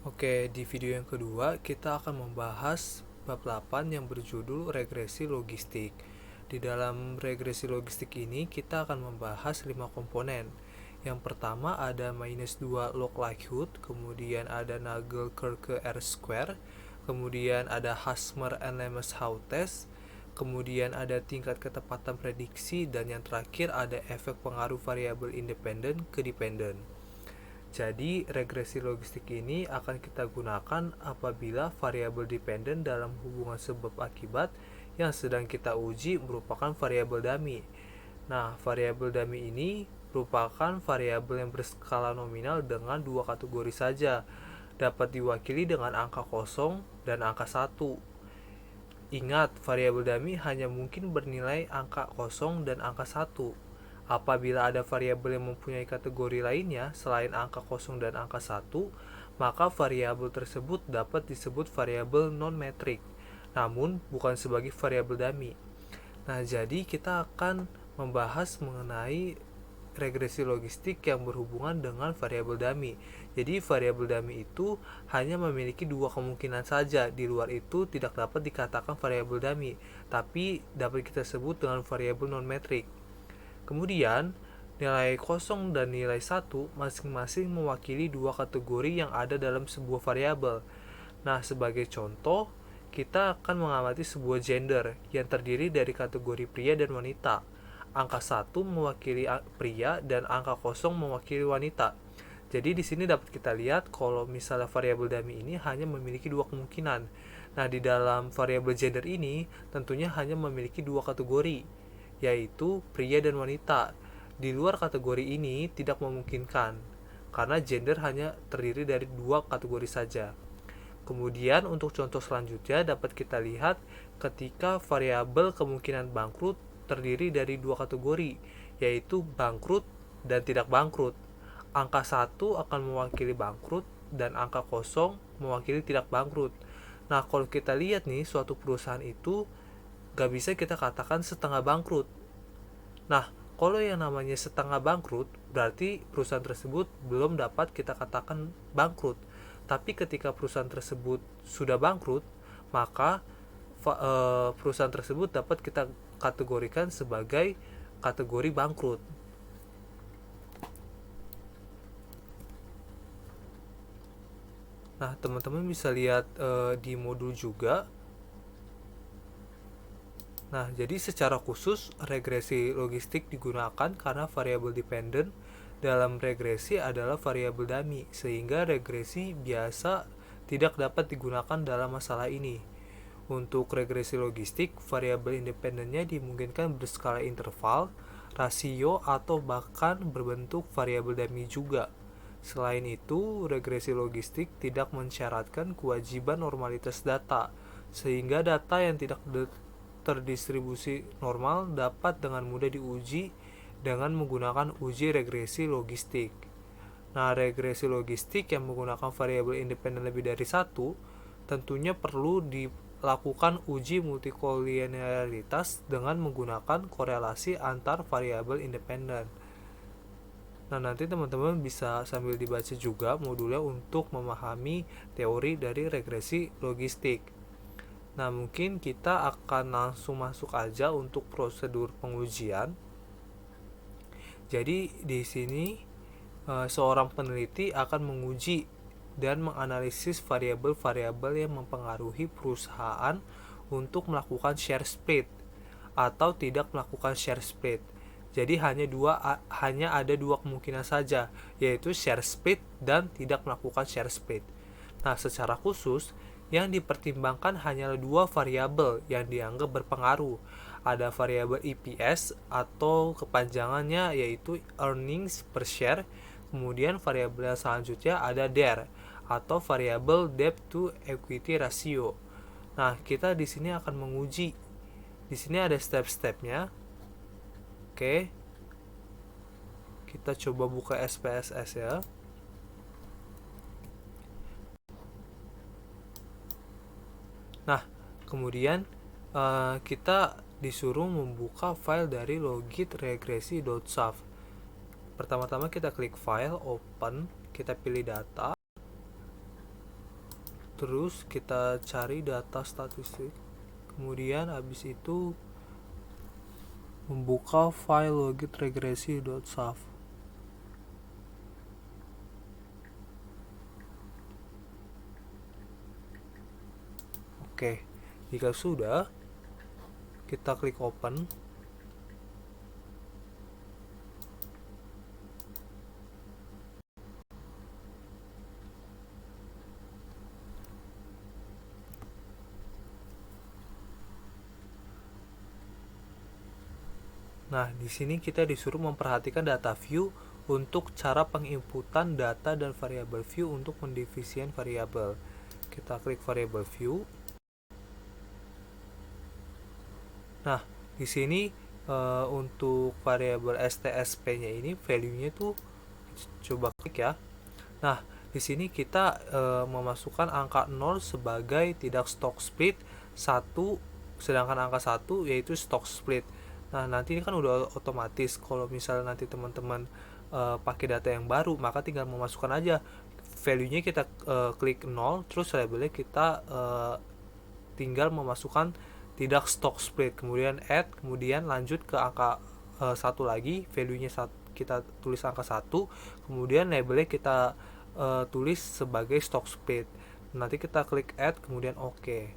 Oke, di video yang kedua kita akan membahas bab 8 yang berjudul regresi logistik. Di dalam regresi logistik ini kita akan membahas 5 komponen. Yang pertama ada -2 log likelihood, kemudian ada Nagelkerke R-square, kemudian ada Hassmer-Lemeshout test, kemudian ada tingkat ketepatan prediksi, dan yang terakhir ada efek pengaruh variabel independen ke dependen. Jadi, regresi logistik ini akan kita gunakan apabila variabel dependen dalam hubungan sebab akibat yang sedang kita uji merupakan variabel dummy. Nah, variabel dummy ini merupakan variabel yang berskala nominal dengan dua kategori saja, dapat diwakili dengan angka kosong dan angka 1. Ingat, variabel dummy hanya mungkin bernilai angka kosong dan angka 1. Apabila ada variabel yang mempunyai kategori lainnya selain angka kosong dan angka 1, maka variabel tersebut dapat disebut variabel non-metrik, namun bukan sebagai variabel dummy. Nah, jadi kita akan membahas mengenai regresi logistik yang berhubungan dengan variabel dummy. Jadi variabel dummy itu hanya memiliki dua kemungkinan saja. Di luar itu tidak dapat dikatakan variabel dummy, tapi dapat kita sebut dengan variabel non-metrik. Kemudian, nilai kosong dan nilai 1 masing-masing mewakili dua kategori yang ada dalam sebuah variabel. Nah, sebagai contoh, kita akan mengamati sebuah gender yang terdiri dari kategori pria dan wanita. Angka 1 mewakili pria dan angka kosong mewakili wanita. Jadi di sini dapat kita lihat kalau misalnya variabel dummy ini hanya memiliki dua kemungkinan. Nah, di dalam variabel gender ini tentunya hanya memiliki dua kategori, yaitu pria dan wanita. Di luar kategori ini tidak memungkinkan, karena gender hanya terdiri dari dua kategori saja. Kemudian untuk contoh selanjutnya dapat kita lihat ketika variabel kemungkinan bangkrut terdiri dari dua kategori, yaitu bangkrut dan tidak bangkrut. Angka 1 akan mewakili bangkrut dan angka kosong mewakili tidak bangkrut. Nah, kalau kita lihat nih, suatu perusahaan itu gak bisa kita katakan setengah bangkrut. Nah, kalau yang namanya setengah bangkrut, berarti perusahaan tersebut belum dapat kita katakan bangkrut. Tapi ketika perusahaan tersebut sudah bangkrut, maka perusahaan tersebut dapat kita kategorikan sebagai kategori bangkrut. Nah, teman-teman bisa lihat di modul juga. Nah, jadi secara khusus regresi logistik digunakan karena variabel dependen dalam regresi adalah variabel dummy, sehingga regresi biasa tidak dapat digunakan dalam masalah ini. Untuk regresi logistik, variabel independennya dimungkinkan berskala interval, rasio, atau bahkan berbentuk variabel dummy juga. Selain itu, regresi logistik tidak mensyaratkan kewajiban normalitas data, sehingga data yang tidak terdistribusi normal dapat dengan mudah diuji dengan menggunakan uji regresi logistik. Nah, regresi logistik yang menggunakan variabel independen lebih dari satu tentunya perlu dilakukan uji multikolinearitas dengan menggunakan korelasi antar variabel independen. Nah, nanti teman-teman bisa sambil dibaca juga modulnya untuk memahami teori dari regresi logistik. Nah, mungkin kita akan langsung masuk aja untuk prosedur pengujian. Jadi di sini seorang peneliti akan menguji dan menganalisis variabel-variabel yang mempengaruhi perusahaan untuk melakukan share split atau tidak melakukan share split. Jadi hanya ada dua kemungkinan saja, yaitu share split dan tidak melakukan share split. Nah, secara khusus yang dipertimbangkan hanyalah dua variabel yang dianggap berpengaruh. Ada variabel EPS atau kepanjangannya yaitu earnings per share. Kemudian variabel selanjutnya ada DER atau variabel debt to equity ratio. Nah, kita di sini akan menguji. Di sini ada step-stepnya. Oke. Kita coba buka SPSS ya. Nah, kemudian kita disuruh membuka file dari logit-regresi.sav. Pertama-tama kita klik file, open, kita pilih data. terus kita cari data statistik, kemudian habis itu membuka file logit regresi.sav. Oke, jika sudah, kita klik open. Nah, di sini kita disuruh memperhatikan data view untuk cara penginputan data dan variabel view untuk pendivisian variabel. Kita klik variabel view. Nah, di sini untuk variabel STSP-nya ini value-nya tuh coba klik ya. Nah, di sini kita memasukkan angka 0 sebagai tidak stock split, 1 sedangkan angka 1 yaitu stock split. Nah, nanti ini kan udah otomatis. Kalau misalnya nanti teman-teman pakai data yang baru, maka tinggal memasukkan aja value-nya, kita klik 0, terus labelnya kita tinggal memasukkan tidak stock split, kemudian add, kemudian lanjut ke angka 1 lagi, value-nya kita tulis angka 1, kemudian labelnya kita tulis sebagai stock split. Nanti kita klik add, kemudian oke.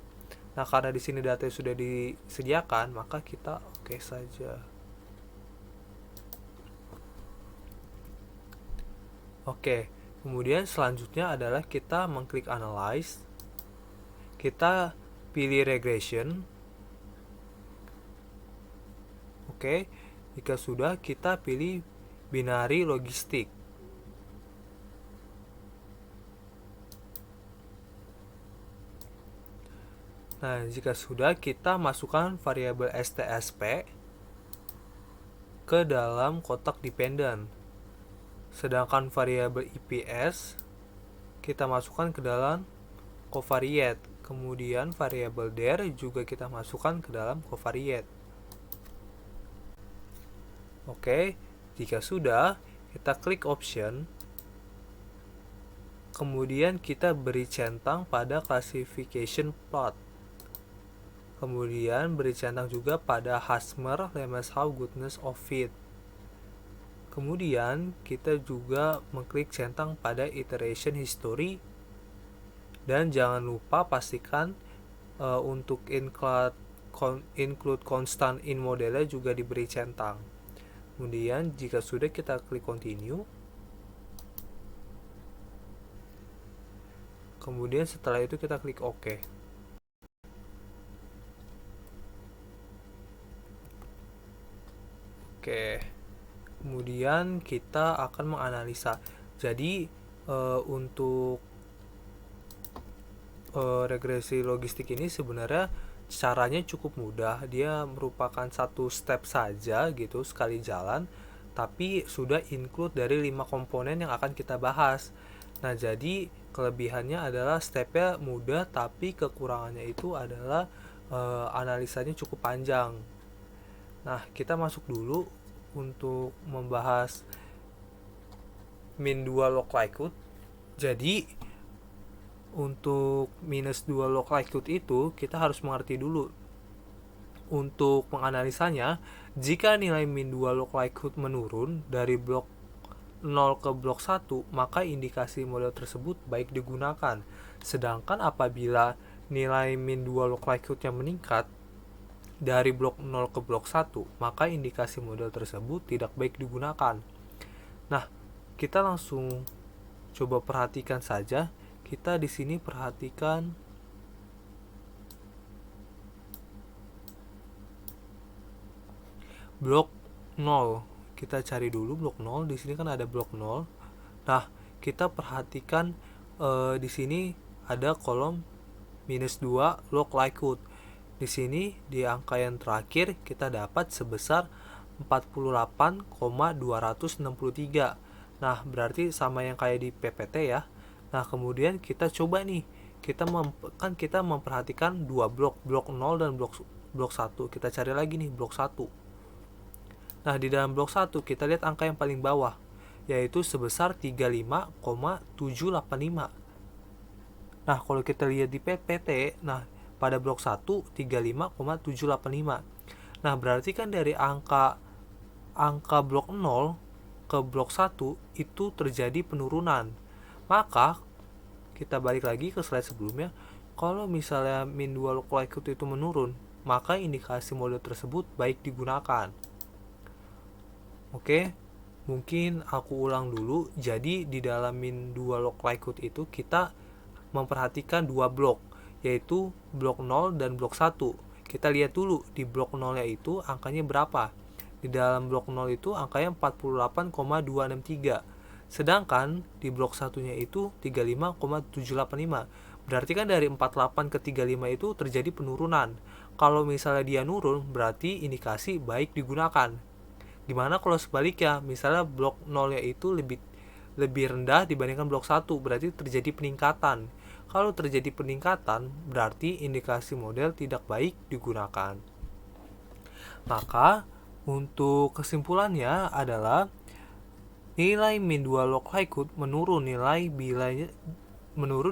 Nah, karena di sini data sudah disediakan, maka kita oke saja. Oke, kemudian selanjutnya adalah kita mengklik analyze. Kita pilih regression. Oke, jika sudah, kita pilih binary logistik. Nah, jika sudah, kita masukkan variabel STSP ke dalam kotak dependent. Sedangkan variabel IPS kita masukkan ke dalam covariate. Kemudian variabel dir juga kita masukkan ke dalam covariate. Oke, jika sudah, kita klik option. Kemudian kita beri centang pada classification plot. Kemudian beri centang juga pada Hasmer-Lemeshow goodness of fit. Kemudian kita juga mengklik centang pada iteration history. Dan jangan lupa pastikan untuk include constant in modelnya juga diberi centang. Kemudian jika sudah, kita klik continue. Kemudian setelah itu kita klik OK. Oke. Kemudian kita akan menganalisa. Jadi untuk regresi logistik ini sebenarnya caranya cukup mudah. Dia merupakan satu step saja gitu, sekali jalan, tapi sudah include dari 5 komponen yang akan kita bahas. Nah, jadi kelebihannya adalah stepnya mudah, tapi kekurangannya itu adalah analisanya cukup panjang. Nah, kita masuk dulu untuk membahas min 2 log likelihood. Jadi untuk minus 2 log likelihood itu kita harus mengerti dulu. Untuk menganalisanya, jika nilai min 2 log likelihood menurun dari blok 0 ke blok 1, maka indikasi model tersebut baik digunakan. Sedangkan apabila nilai min 2 log likelihood-nya meningkat dari blok 0 ke blok 1, maka indikasi model tersebut tidak baik digunakan. Nah, kita langsung coba perhatikan saja. Kita di sini perhatikan blok 0. Kita cari dulu blok 0. Di sini kan ada blok 0. Nah, kita perhatikan di sini ada kolom minus 2 log likelihood. Di sini di angka yang terakhir kita dapat sebesar 48,263. Nah, berarti sama yang kayak di PPT ya. Nah, kemudian kita coba nih. Kita memperhatikan dua blok 0 dan blok 1. Kita cari lagi nih blok 1. Nah, di dalam blok 1 kita lihat angka yang paling bawah, yaitu sebesar 35,785. Nah, kalau kita lihat di PPT, nah pada blok 1 35,785. Nah, berarti kan dari angka blok 0 ke blok 1 itu terjadi penurunan. Maka kita balik lagi ke slide sebelumnya, kalau misalnya min 2 log likelihood itu menurun, maka indikasi model tersebut baik digunakan. Oke, mungkin aku ulang dulu. Jadi di dalam min 2 log likelihood itu kita memperhatikan dua blok, yaitu blok 0 dan blok 1. Kita lihat dulu di blok 0-nya itu angkanya berapa. Di dalam blok 0 itu angkanya 48,263. Sedangkan di blok 1-nya itu 35,785. Berarti kan dari 48 ke 35 itu terjadi penurunan. Kalau misalnya dia nurun, berarti indikasi baik digunakan. Gimana kalau sebaliknya? Misalnya blok 0-nya itu lebih rendah dibandingkan blok 1, berarti terjadi peningkatan. Kalau terjadi peningkatan, berarti indikasi model tidak baik digunakan. Maka, untuk kesimpulannya adalah nilai min 2 log likelihood menurun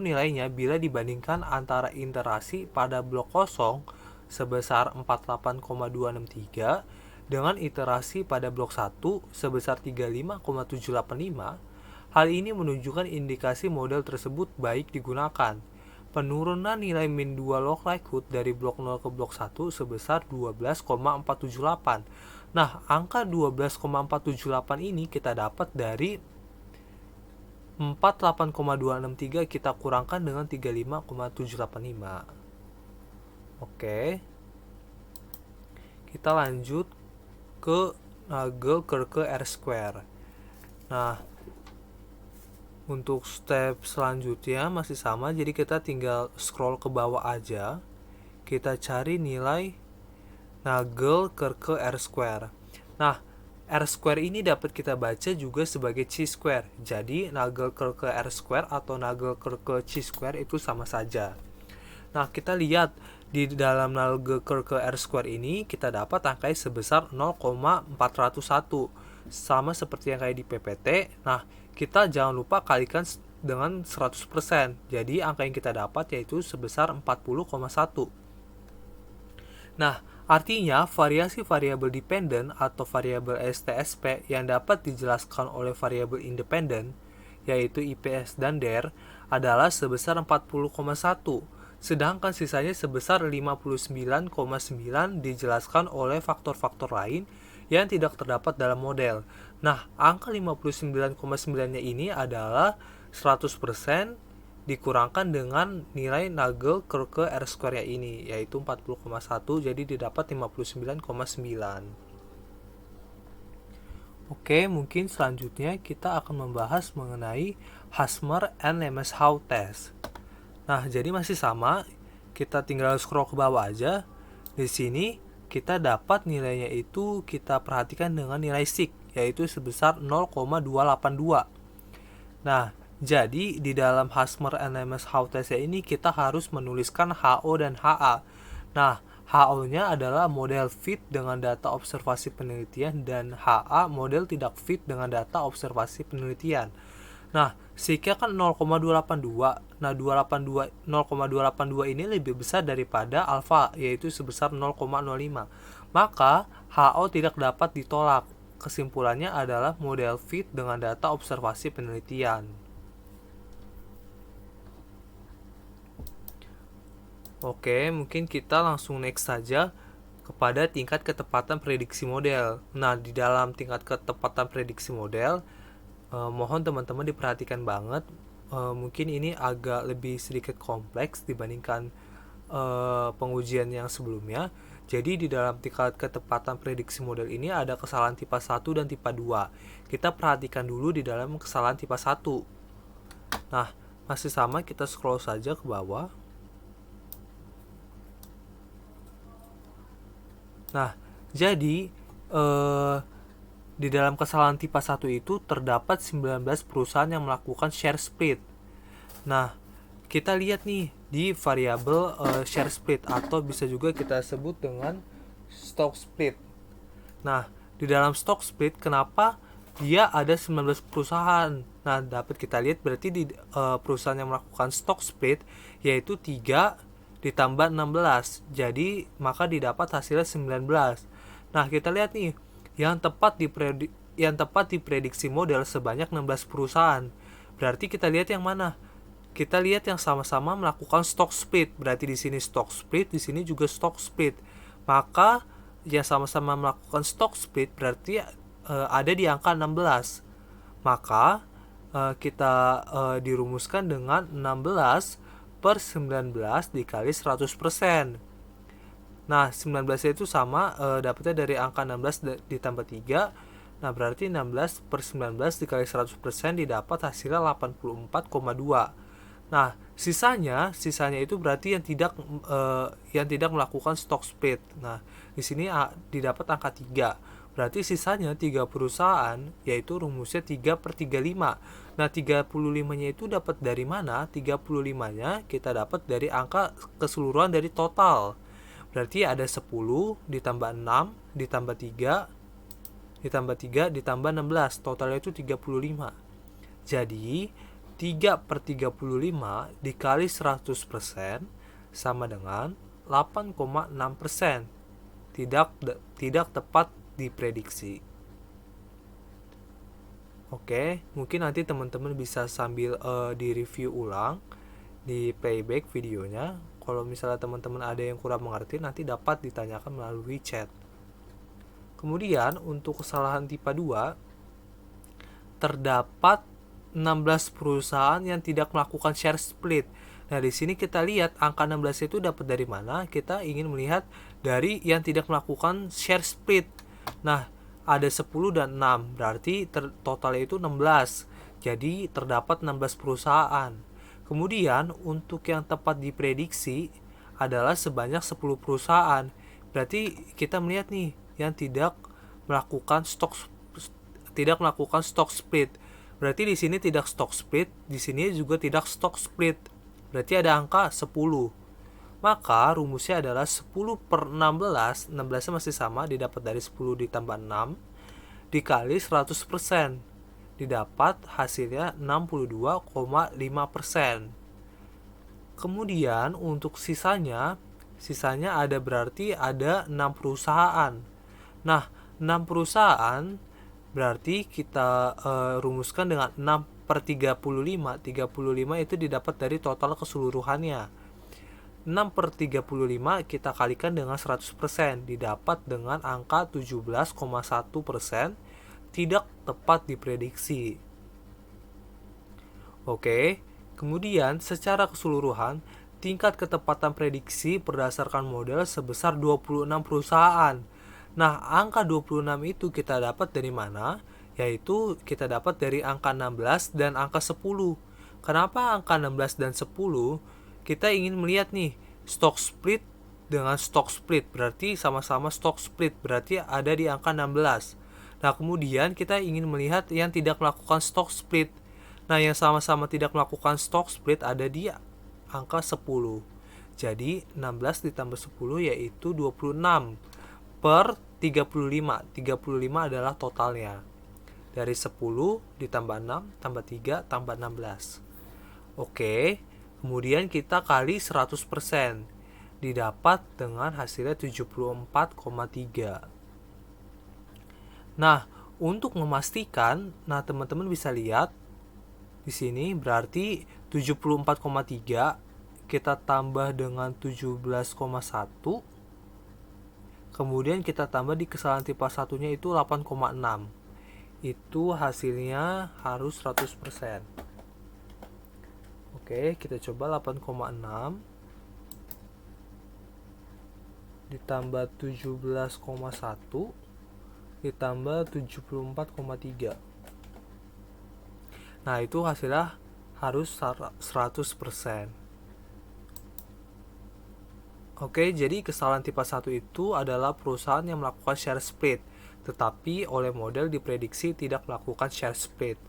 nilainya bila dibandingkan antara iterasi pada blok kosong sebesar 48,263 dengan iterasi pada blok 1 sebesar 35,785. Hal ini menunjukkan indikasi model tersebut baik digunakan. Penurunan nilai min 2 log likelihood dari blok 0 ke blok 1 sebesar 12,478. Nah, angka 12,478 ini kita dapat dari 48,263 kita kurangkan dengan 35,785. Oke. Kita lanjut ke Nagel-Kerke R-square. Nah, untuk step selanjutnya masih sama, jadi kita tinggal scroll ke bawah aja. Kita cari nilai Nagel-Kerke R-square. Nah, R-square ini dapat kita baca juga sebagai chi-square. Jadi, Nagel-Kerke R-square atau Nagel-Kerke chi-square itu sama saja. Nah, kita lihat di dalam Nagel-Kerke R-square ini kita dapat angka sebesar 0,401. Sama seperti yang kayak di PPT. Nah, kita jangan lupa kalikan dengan 100%. Jadi, angka yang kita dapat yaitu sebesar 40,1. Nah, artinya variasi variabel dependen atau variabel STSP yang dapat dijelaskan oleh variabel independen, yaitu IPS dan DER, adalah sebesar 40,1. Sedangkan sisanya sebesar 59,9 dijelaskan oleh faktor-faktor lain yang tidak terdapat dalam model. Nah, angka 59,9-nya ini adalah 100% dikurangkan dengan nilai Nagel-Kerke R-square-nya ini, yaitu 40,1, jadi didapat 59,9. Oke, mungkin selanjutnya kita akan membahas mengenai Hasmer and Lemeshow test. Nah, jadi masih sama, kita tinggal scroll ke bawah aja. Di sini kita dapat nilainya itu kita perhatikan dengan nilai sig, yaitu sebesar 0,282. Nah, jadi di dalam Hasmer and Lemeshow test ini kita harus menuliskan HO dan HA. Nah, HO-nya adalah model fit dengan data observasi penelitian dan HA model tidak fit dengan data observasi penelitian. Nah, sig-nya kan 0,282. Nah, 0,282 ini lebih besar daripada alfa, yaitu sebesar 0,05. Maka, HO tidak dapat ditolak. Kesimpulannya adalah model fit dengan data observasi penelitian. Oke, mungkin kita langsung next saja kepada tingkat ketepatan prediksi model. Nah, di dalam tingkat ketepatan prediksi model, mohon teman-teman diperhatikan banget. Mungkin ini agak lebih sedikit kompleks dibandingkan pengujian yang sebelumnya. Jadi di dalam tingkat ketepatan prediksi model ini ada kesalahan tipe 1 dan tipe 2. Kita perhatikan dulu di dalam kesalahan tipe 1. Nah, masih sama, kita scroll saja ke bawah. Nah, jadi di dalam kesalahan tipe 1 itu terdapat 19 perusahaan yang melakukan share split. Nah, kita lihat nih di variabel share split atau bisa juga kita sebut dengan stock split. Nah, di dalam stock split kenapa dia ada 19 perusahaan. Nah, dapat kita lihat berarti di perusahaan yang melakukan stock split yaitu 3 ditambah 16. Jadi, maka didapat hasilnya 19. Nah, kita lihat nih, yang tepat diprediksi model sebanyak 16 perusahaan. Berarti kita lihat yang mana? Kita lihat yang sama-sama melakukan stock split. Berarti di sini stock split, di sini juga stock split. Maka yang sama-sama melakukan stock split berarti ada di angka 16. Maka kita dirumuskan dengan 16 per 19 dikali 100%. Nah, 19 itu sama dapatnya dari angka 16 ditambah 3. Nah, berarti 16 per 19 dikali 100% didapat hasilnya 84,2. Nah, sisanya itu berarti yang tidak melakukan stock split. Nah, di sini didapat angka 3. Berarti sisanya 3 perusahaan, yaitu rumusnya 3 per 35. Nah, 35-nya itu dapat dari mana? 35-nya kita dapat dari angka keseluruhan dari total. Berarti ada 10 ditambah 6 ditambah 3 ditambah 3 ditambah 16. Totalnya itu 35. Jadi 3 per 35 dikali 100% sama dengan 8,6%. Tidak tepat diprediksi. Oke, mungkin nanti teman-teman bisa sambil di-review ulang, di playback videonya. Kalau misalnya teman-teman ada yang kurang mengerti, nanti dapat ditanyakan melalui chat. Kemudian untuk kesalahan tipe 2, terdapat 16 perusahaan yang tidak melakukan share split. Nah, di sini kita lihat angka 16 itu dapat dari mana? Kita ingin melihat dari yang tidak melakukan share split. Nah, ada 10 dan 6, berarti totalnya itu 16. Jadi, terdapat 16 perusahaan. Kemudian, untuk yang tepat diprediksi adalah sebanyak 10 perusahaan. Berarti kita melihat nih yang tidak melakukan stock split. Berarti di sini tidak stock split, di sini juga tidak stock split. Berarti ada angka 10. Maka rumusnya adalah 10 per 16, 16-nya masih sama, didapat dari 10 ditambah 6, dikali 100%. Didapat hasilnya 62,5%. Kemudian untuk sisanya ada berarti ada 6 perusahaan. Nah, 6 perusahaan berarti kita rumuskan dengan 6 per 35. 35 itu didapat dari total keseluruhannya. 6 per 35 kita kalikan dengan 100%. Didapat dengan angka 17,1%. Tidak tepat diprediksi. Oke, kemudian secara keseluruhan, tingkat ketepatan prediksi berdasarkan model sebesar 26 perusahaan. Nah, angka 26 itu kita dapat dari mana? Yaitu kita dapat dari angka 16 dan angka 10. Kenapa angka 16 dan 10? Kita ingin melihat nih, stock split dengan stock split. Berarti sama-sama stock split. Berarti ada di angka 16. Nah, kemudian kita ingin melihat yang tidak melakukan stock split. Nah, yang sama-sama tidak melakukan stock split ada di angka 10. Jadi, 16 ditambah 10 yaitu 26 per 35. 35 adalah totalnya. Dari 10 ditambah 6 tambah 3 tambah 16. Oke, kemudian kita kali 100%. Didapat dengan hasilnya 74,3. Nah, untuk memastikan, teman-teman bisa lihat di sini berarti 74,3 kita tambah dengan 17,1. Kemudian kita tambah di kesalahan tipe 1-nya itu 8,6. Itu hasilnya harus 100%. Oke, kita coba 8,6 ditambah 17,1 ditambah 74,3. Nah, itu hasilnya harus 100%. Oke, jadi kesalahan tipe 1 itu adalah perusahaan yang melakukan share split, tetapi oleh model diprediksi tidak melakukan share split.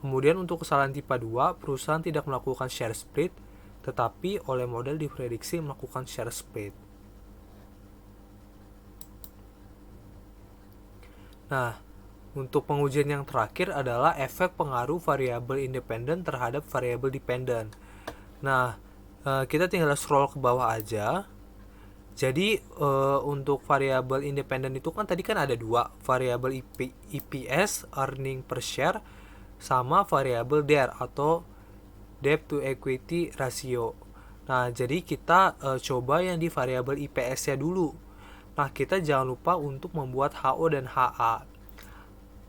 Kemudian untuk kesalahan tipe 2, perusahaan tidak melakukan share split, tetapi oleh model diprediksi melakukan share split. Nah, untuk pengujian yang terakhir adalah efek pengaruh variabel independen terhadap variabel dependen. Nah, kita tinggal scroll ke bawah aja. Jadi untuk variabel independen itu kan tadi kan ada dua, variabel EPS earning per share sama variabel DER atau debt to equity ratio. Nah, jadi kita coba yang di variabel IPS-nya dulu. Nah, kita jangan lupa untuk membuat HO dan HA.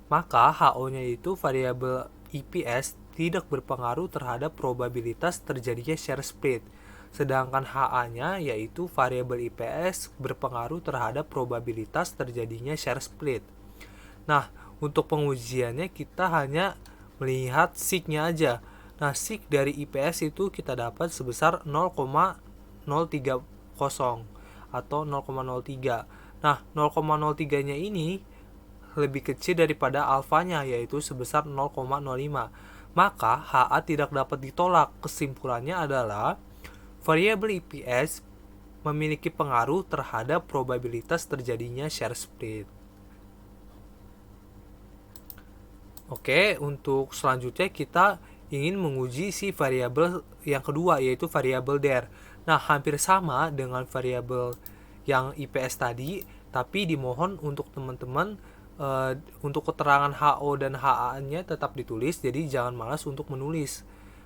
Maka HO-nya itu variabel EPS tidak berpengaruh terhadap probabilitas terjadinya share split. Sedangkan HA-nya yaitu variabel IPS berpengaruh terhadap probabilitas terjadinya share split. Nah, untuk pengujiannya kita hanya melihat sig-nya aja. Nah, sig dari IPS itu kita dapat sebesar 0,030 atau 0,03. Nah, 0,03-nya ini lebih kecil daripada alfanya yaitu sebesar 0,05. Maka HA tidak dapat ditolak. Kesimpulannya adalah variabel IPS memiliki pengaruh terhadap probabilitas terjadinya share split. Oke, untuk selanjutnya kita ingin menguji si variabel yang kedua yaitu variabel DER. Nah, hampir sama dengan variabel yang IPS tadi, tapi dimohon untuk teman-teman untuk keterangan HO dan HA-nya tetap ditulis, jadi jangan malas untuk menulis.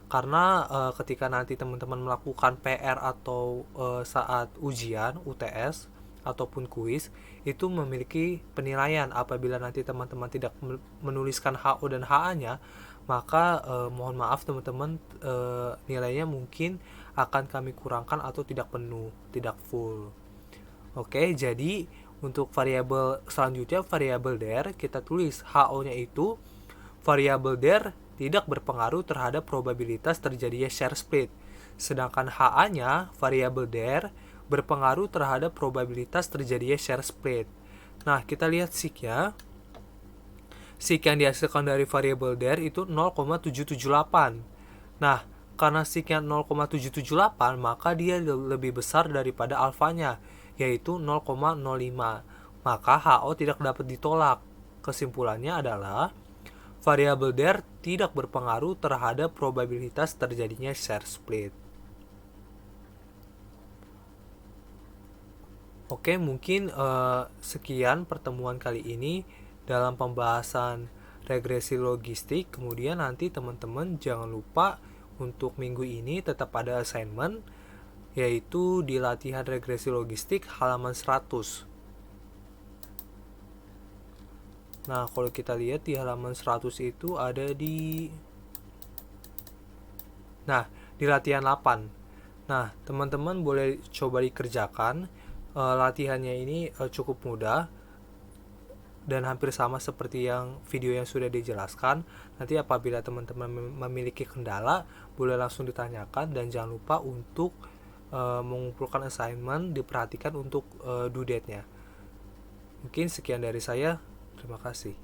Karena ketika nanti teman-teman melakukan PR atau saat ujian UTS ataupun kuis itu memiliki penilaian. Apabila nanti teman-teman tidak menuliskan HO dan HA-nya, maka mohon maaf teman-teman, nilainya mungkin akan kami kurangkan atau tidak penuh, tidak full. Oke, jadi untuk variabel selanjutnya variabel DER kita tulis HO-nya itu variabel DER tidak berpengaruh terhadap probabilitas terjadinya share split. Sedangkan HA-nya variabel DER berpengaruh terhadap probabilitas terjadinya share split. Nah, kita lihat sig-nya. Sig yang dihasilkan dari variabel DER itu 0,778. Nah, karena sig-nya 0,778, maka dia lebih besar daripada alfanya, yaitu 0,05. Maka HO tidak dapat ditolak. Kesimpulannya adalah variabel DER tidak berpengaruh terhadap probabilitas terjadinya share split. Oke, mungkin sekian pertemuan kali ini dalam pembahasan regresi logistik. Kemudian nanti teman-teman jangan lupa untuk minggu ini tetap ada assignment, yaitu di latihan regresi logistik halaman 100. Nah, kalau kita lihat di halaman 100 itu ada di latihan 8. Nah, teman-teman boleh coba dikerjakan. Latihannya ini cukup mudah dan hampir sama seperti yang video yang sudah dijelaskan. Nanti apabila teman-teman memiliki kendala, boleh langsung ditanyakan dan jangan lupa untuk mengumpulkan assignment, diperhatikan untuk due date-nya. Mungkin sekian dari saya. Terima kasih.